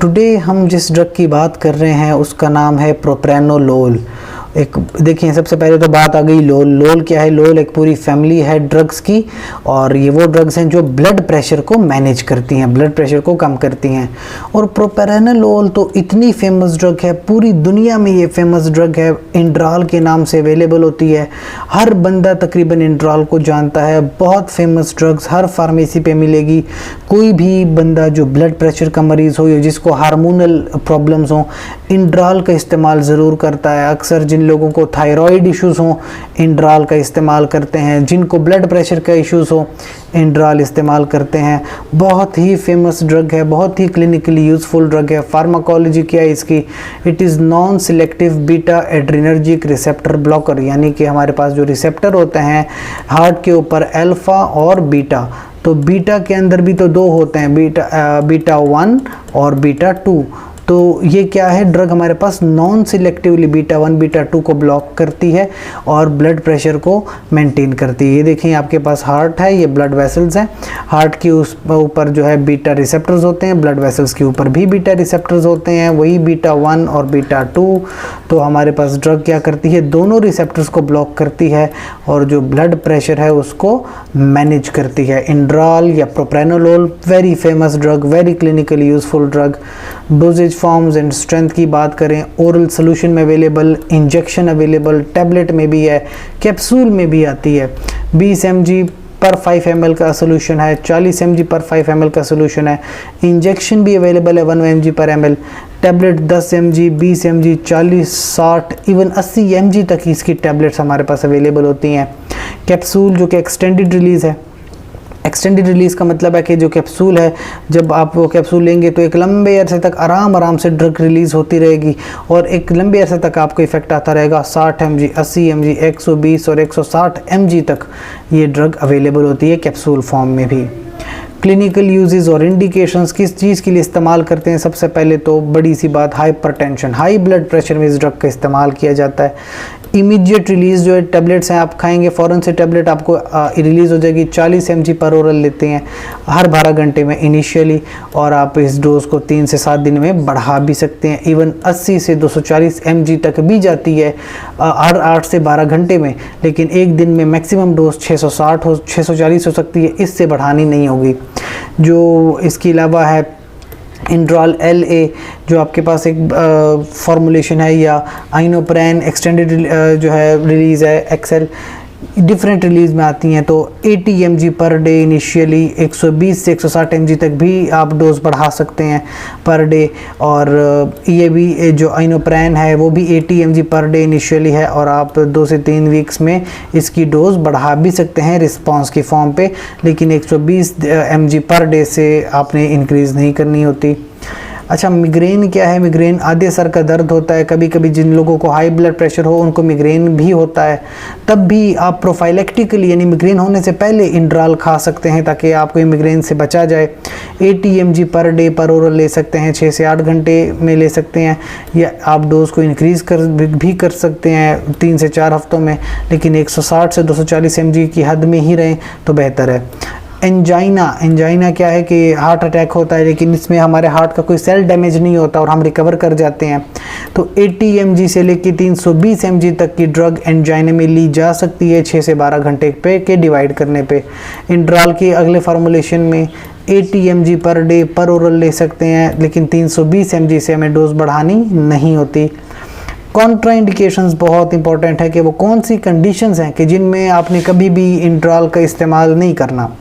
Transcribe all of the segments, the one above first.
Today हम जिस drug की बात कर रहे हैं उसका नाम है प्रोप्रानोलोल। एक देखिए, सबसे पहले तो बात आ गई लोल। लोल क्या है? लोल एक पूरी फैमिली है ड्रग्स की, और ये वो ड्रग्स हैं जो ब्लड प्रेशर को मैनेज करती हैं, ब्लड प्रेशर को कम करती हैं। और प्रोप्रानोलोल तो इतनी फेमस ड्रग है, पूरी दुनिया में ये फेमस ड्रग है, इंड्राल के नाम से अवेलेबल होती है। हर बंदा तकरीबन इंड्राल को जानता है। बहुत फेमस ड्रग्स हर फार्मेसी पे मिलेगी। कोई भी बंदा जो ब्लड प्रेशर का मरीज़ हो या जिसको हार्मोनल प्रॉब्लम्स हो, इंड्राल का इस्तेमाल ज़रूर करता है। अक्सर जिन लोगों को थायराइड इश्यूज़ हों, इंड्राल का इस्तेमाल करते हैं। जिनको ब्लड प्रेशर का इश्यूज़ हो, इंड्राल इस्तेमाल करते हैं। बहुत ही फेमस ड्रग है, बहुत ही क्लिनिकली यूज़फुल ड्रग है। फार्माकोलॉजी क्या है इसकी? It is non selective beta adrenergic receptor blocker, यानी कि हमारे पास जो रिसेप्टर होते हैं हार्ट के ऊपर, अल्फ़ा और बीटा। तो बीटा के अंदर भी तो दो होते हैं, बीटा 1 और बीटा 2। तो ये क्या है? ड्रग हमारे पास नॉन सिलेक्टिवली बीटा 1 बीटा 2 को ब्लॉक करती है और ब्लड प्रेशर को मेंटेन करती है। ये देखें, आपके पास हार्ट है, ये ब्लड वेसल्स हैं। हार्ट के उस ऊपर जो है बीटा रिसेप्टर्स होते हैं, ब्लड वेसल्स के ऊपर भी बीटा रिसेप्टर्स होते हैं, वही बीटा 1 और बीटा 2। तो हमारे पास ड्रग क्या करती है? दोनों रिसेप्टर्स को ब्लॉक करती है और जो ब्लड प्रेशर है उसको मैनेज करती है। इंड्राल या propranolol very famous drug, very clinically useful drug. Dosages forms and strength की बात करें, ओरल सोल्यूशन में अवेलेबल, इंजेक्शन अवेलेबल, टैबलेट में भी है, कैप्सूल में भी आती है। 20 mg पर 5 ml का सोल्यूशन है, 40 mg पर 5 ml का सोल्यूशन है। इंजेक्शन भी अवेलेबल है 1 mg पर ml। Tablet 10 mg, 20 mg, 40, 60, even 80 mg तक इसकी टैबलेट्स हमारे पास अवेलेबल होती हैं। कैप्सूल जो कि एक्सटेंडेड रिलीज़ है। एक्सटेंडेड रिलीज़ का मतलब है कि जो कैप्सूल है, जब आप वो कैप्सूल लेंगे तो एक लंबे अरसे तक आराम से ड्रग रिलीज़ होती रहेगी और एक लंबे अरसे तक आपको इफेक्ट आता रहेगा। 60 mg, 80 mg, 120 और 160 mg तक ये ड्रग अवेलेबल होती है कैप्सूल फॉर्म में भी। क्लिनिकल यूजेस और इंडिकेशंस किस चीज़ के लिए इस्तेमाल करते हैं? सबसे पहले तो बड़ी सी बात, हाइपरटेंशन, हाई ब्लड प्रेशर में इस ड्रग का इस्तेमाल किया जाता है। इमीडिएट रिलीज़ जो है टैबलेट्स हैं, आप खाएंगे फ़ौरन से टैबलेट आपको रिलीज़ हो जाएगी। 40 mg पर ओरल लेते हैं हर 12 घंटे में इनिशियली, और आप इस डोज़ को 3 से 7 दिन में बढ़ा भी सकते हैं। इवन 80 से 240 mg तक भी जाती है हर 8 से 12 घंटे में, लेकिन एक दिन में मैक्सिमम डोज 640 हो सकती है, इससे बढ़ानी नहीं होगी। जो इसके अलावा है इंड्राल LA, जो आपके पास एक फॉर्मुलेशन है, या आइनोप्रेन एक्सटेंडेड जो है रिलीज़ है XL, डिफरेंट रिलीज़ में आती हैं। तो 80 mg पर डे इनिशियली, 120 से 160 mg तक भी आप डोज बढ़ा सकते हैं पर डे। और ये भी जो आइनोप्रेन है वो भी 80 mg पर डे इनिशियली है, और आप 2 से 3 वीक्स में इसकी डोज बढ़ा भी सकते हैं रिस्पांस की फॉर्म पे, लेकिन 120 mg पर डे से आपने इंक्रीज़ नहीं करनी होती। अच्छा, मिग्रेन क्या है? मिग्रेन आधे सर का दर्द होता है। कभी कभी जिन लोगों को हाई ब्लड प्रेशर हो उनको मिग्रेन भी होता है, तब भी आप प्रोफाइलेक्टिकली यानी मिग्रेन होने से पहले इंड्राल खा सकते हैं ताकि आपको मिग्रेन से बचा जाए। 80 mg पर डे पर ओरल ले सकते हैं, 6 से 8 घंटे में ले सकते हैं, या आप डोज को इंक्रीज़ भी कर सकते हैं 3 से 4 हफ्तों में, लेकिन 160 से 240 mg की हद में ही रहें तो बेहतर है। एंजाइना क्या है कि हार्ट अटैक होता है, लेकिन इसमें हमारे हार्ट का कोई सेल डैमेज नहीं होता और हम रिकवर कर जाते हैं। तो 80 mg से लेकर 320 mg तक की ड्रग एंजाइना में ली जा सकती है 6 से 12 घंटे पे के डिवाइड करने पे। इंड्राल के अगले फार्मूलेशन में 80 mg पर डे पर ओरल ले सकते हैं, लेकिन 320 mg से हमें डोज बढ़ानी नहीं होती। कॉन्ट्राइंडिकेशंस बहुत इंपॉर्टेंट है कि वो कौन सी कंडीशंस हैं कि जिनमें आपने कभी भी इंड्राल का इस्तेमाल नहीं करना।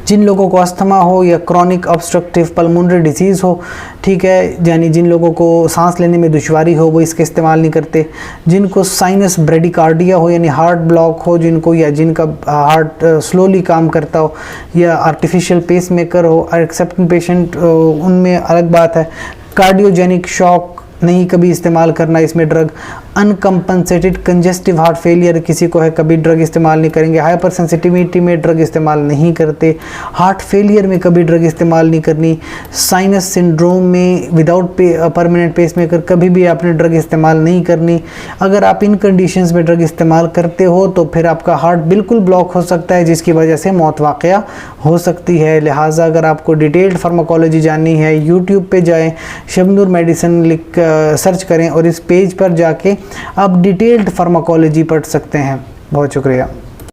जिन लोगों को अस्थमा हो या क्रॉनिक ऑब्स्ट्रक्टिव पल्मोनरी डिजीज़ हो, ठीक है, यानी जिन लोगों को सांस लेने में दुश्वारी हो वो इसका इस्तेमाल नहीं करते। जिनको साइनस ब्रेडिकार्डिया हो यानी हार्ट ब्लॉक हो जिनको, या जिनका हार्ट स्लोली काम करता हो, या आर्टिफिशियल पेस मेकर हो, एक्सेप्टेंट पेशेंट, उनमें अलग बात है। कार्डियोजेनिक शॉक नहीं कभी इस्तेमाल करना इसमें ड्रग। अनकम्पनसेटेड कंजेस्टिव हार्ट फेलियर किसी को है, कभी ड्रग इस्तेमाल नहीं करेंगे। हाइपर सेंसिटिविटी में ड्रग इस्तेमाल नहीं करते। हार्ट फेलियर में कभी ड्रग इस्तेमाल नहीं करनी। साइनस सिंड्रोम में विदाउट परमानेंट पेसमेकर कभी भी आपने ड्रग इस्तेमाल नहीं करनी। अगर आप इन कंडीशंस में ड्रग इस्तेमाल करते हो तो फिर आपका हार्ट बिल्कुल ब्लॉक हो सकता है, जिसकी वजह से मौत वाक़या हो सकती है। लिहाजा अगर आपको डिटेल्ड फार्माकोलॉजी जाननी है, यूट्यूब पे जाएं, शबनूर मेडिसिन लिख सर्च करें और इस पेज पर जाके आप डिटेल्ड फार्माकोलॉजी पढ़ सकते हैं। बहुत शुक्रिया।